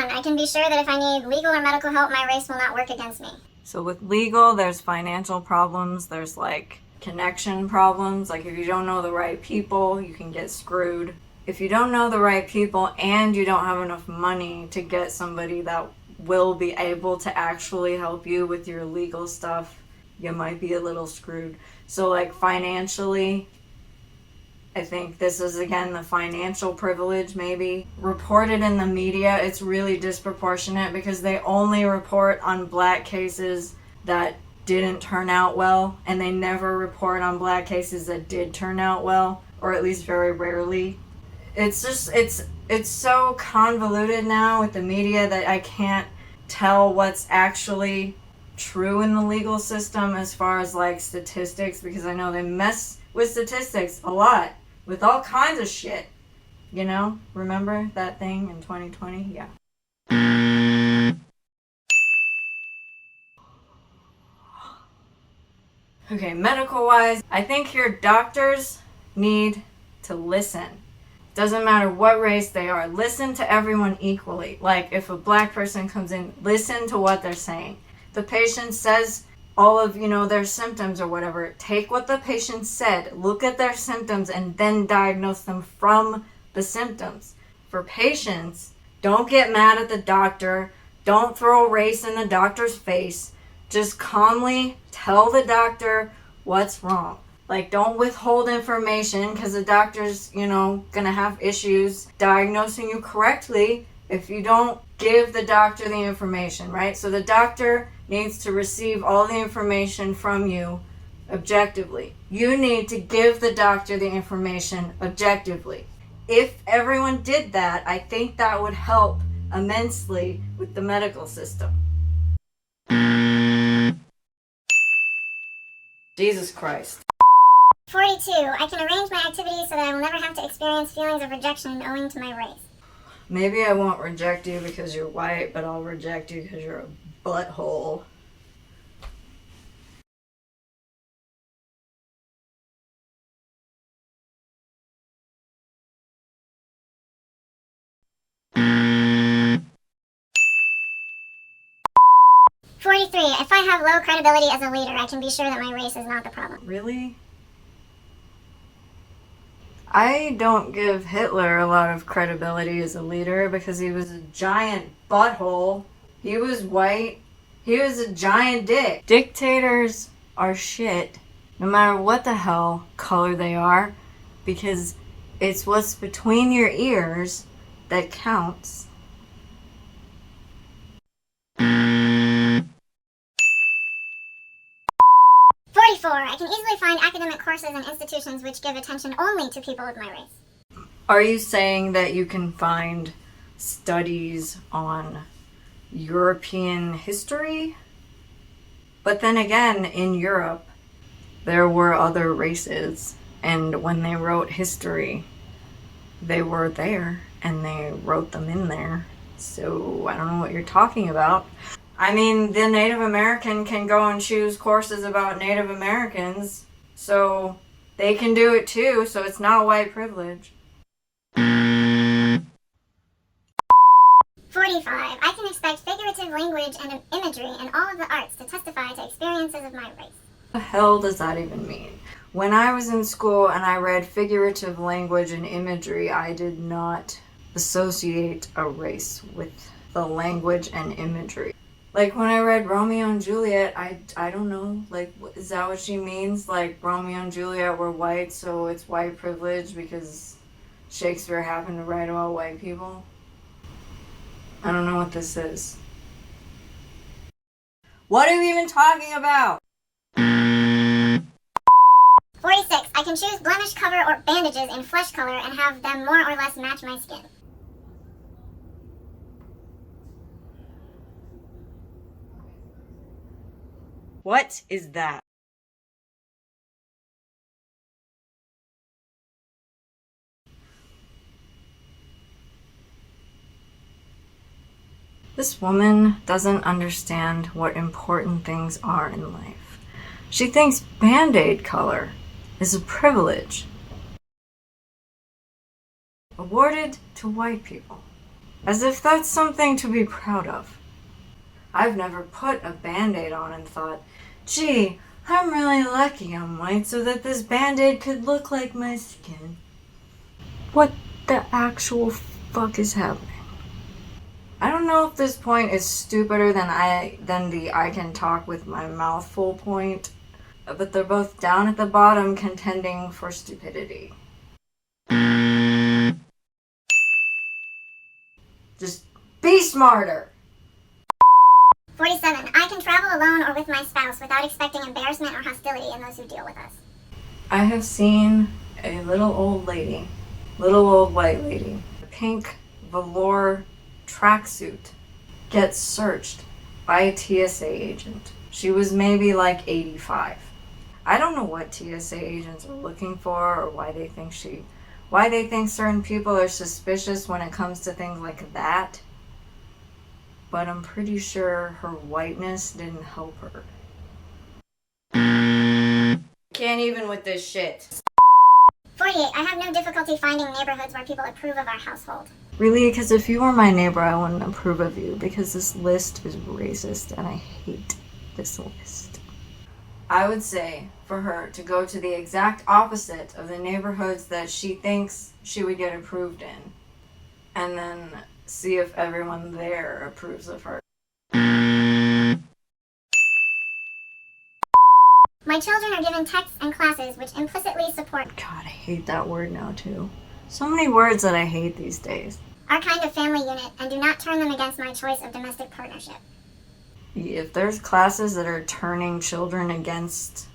I can be sure that if I need legal or medical help, my race will not work against me. So with legal, there's financial problems, there's like connection problems, like if you don't know the right people, you can get screwed. If you don't know the right people and you don't have enough money to get somebody that will be able to actually help you with your legal stuff, you might be a little screwed. So like financially, I think this is again the financial privilege maybe. Reported in the media, it's really disproportionate because they only report on black cases that didn't turn out well, and they never report on black cases that did turn out well, or at least very rarely. It's just, it's so convoluted now with the media that I can't tell what's actually true in the legal system as far as like statistics, because I know they mess with statistics a lot with all kinds of shit, you know? Remember that thing in 2020? Yeah. Okay, medical wise, I think your doctors need to listen. Doesn't matter what race they are, listen to everyone equally. Like if a black person comes in, listen to what they're saying. The patient says all of, their symptoms or whatever. Take what the patient said, look at their symptoms, and then diagnose them from the symptoms. For patients, don't get mad at the doctor. Don't throw race in the doctor's face. Just calmly tell the doctor what's wrong. Like, don't withhold information because the doctor's, gonna have issues diagnosing you correctly if you don't give the doctor the information, right? So the doctor needs to receive all the information from you objectively. You need to give the doctor the information objectively. If everyone did that, I think that would help immensely with the medical system. Jesus Christ. 42. I can arrange my activities so that I will never have to experience feelings of rejection owing to my race. Maybe I won't reject you because you're white, but I'll reject you because you're a butthole. If I have low credibility as a leader, I can be sure that my race is not the problem. Really? I don't give Hitler a lot of credibility as a leader because he was a giant butthole. He was white. He was a giant dick. Dictators are shit, no matter what the hell color they are, because it's what's between your ears that counts. 44. I can easily find academic courses and institutions which give attention only to people of my race. Are you saying that you can find studies on European history? But then again, in Europe, there were other races, and when they wrote history, they were there, and they wrote them in there. So I don't know what you're talking about. I mean, the Native American can go and choose courses about Native Americans, so they can do it too, so it's not white privilege. 45. I can expect figurative language and imagery in all of the arts to testify to experiences of my race. What the hell does that even mean? When I was in school and I read figurative language and imagery, I did not associate a race with the language and imagery. Like when I read Romeo and Juliet, I don't know, like, is that what she means? Like Romeo and Juliet were white, so it's white privilege because Shakespeare happened to write about white people? I don't know what this is. What are we even talking about? 46. I can choose blemish cover or bandages in flesh color and have them more or less match my skin. What is that? This woman doesn't understand what important things are in life. She thinks BandAid Color is a privilege awarded to white people, as if that's something to be proud of. I've never put a Band-Aid on and thought, gee, I'm really lucky I'm white so that this Band-Aid could look like my skin. What the actual fuck is happening? I don't know if this point is stupider than the I can talk with my mouth full point, but they're both down at the bottom contending for stupidity. Just be smarter! 47. I can travel alone or with my spouse without expecting embarrassment or hostility in those who deal with us. I have seen a little old white lady, a pink velour tracksuit, get searched by a TSA agent. She was maybe like 85. I don't know what TSA agents are looking for or why they think certain people are suspicious when it comes to things like that. But I'm pretty sure her whiteness didn't help her. Can't even with this shit. 48. I have no difficulty finding neighborhoods where people approve of our household. Really? Because if you were my neighbor, I wouldn't approve of you because this list is racist and I hate this list. I would say for her to go to the exact opposite of the neighborhoods that she thinks she would get approved in, and then see if everyone there approves of her. My children are given texts and classes which implicitly support God, I hate that word now too. So many words that I hate these days. our kind of family unit and do not turn them against my choice of domestic partnership. If there's classes that are turning children against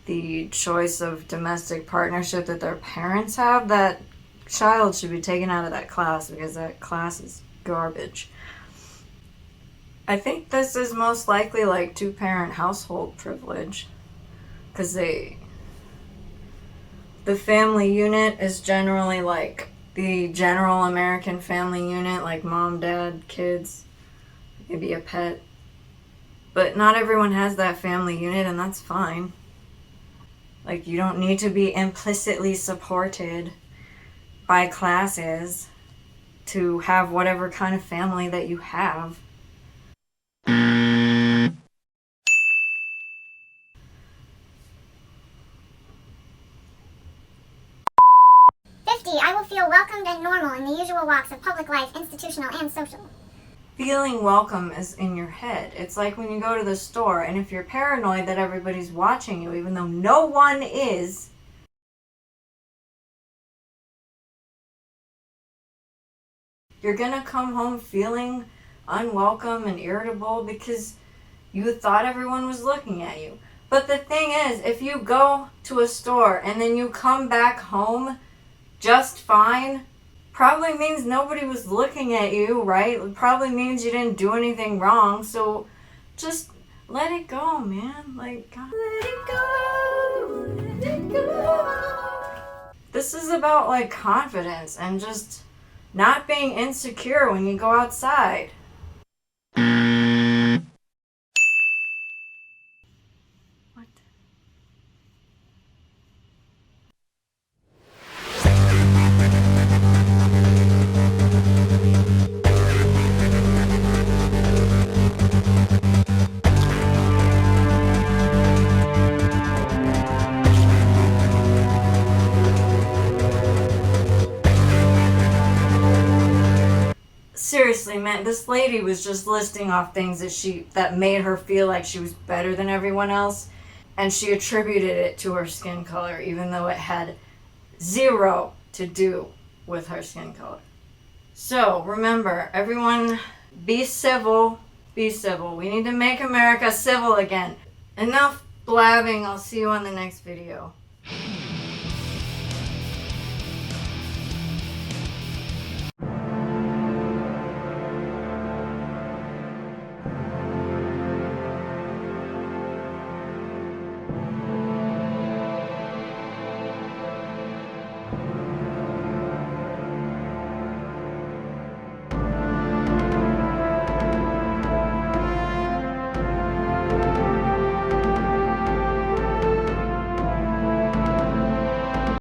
the choice of domestic partnership that their parents have, that child should be taken out of that class because that class is garbage. I think this is most likely like two-parent household privilege because the family unit is generally like the general American family unit, like mom, dad, kids, maybe a pet. But not everyone has that family unit, and that's fine. Like, you don't need to be implicitly supported by classes to have whatever kind of family that you have. I will feel welcomed and normal in the usual walks of public life, institutional and social. Feeling welcome is in your head. It's like when you go to the store, and if you're paranoid that everybody's watching you, even though no one is, you're gonna come home feeling unwelcome and irritable because you thought everyone was looking at you. But the thing is, if you go to a store and then you come back home just fine, probably means nobody was looking at you, right? It probably means you didn't do anything wrong. So just let it go, man. Like, God, let it go, let it go. This is about like confidence and just not being insecure when you go outside. What? Seriously, man, this lady was just listing off things that made her feel like she was better than everyone else, and she attributed it to her skin color, even though it had zero to do with her skin color. So, remember, everyone, be civil, be civil. We need to make America civil again. Enough blabbing, I'll see you on the next video.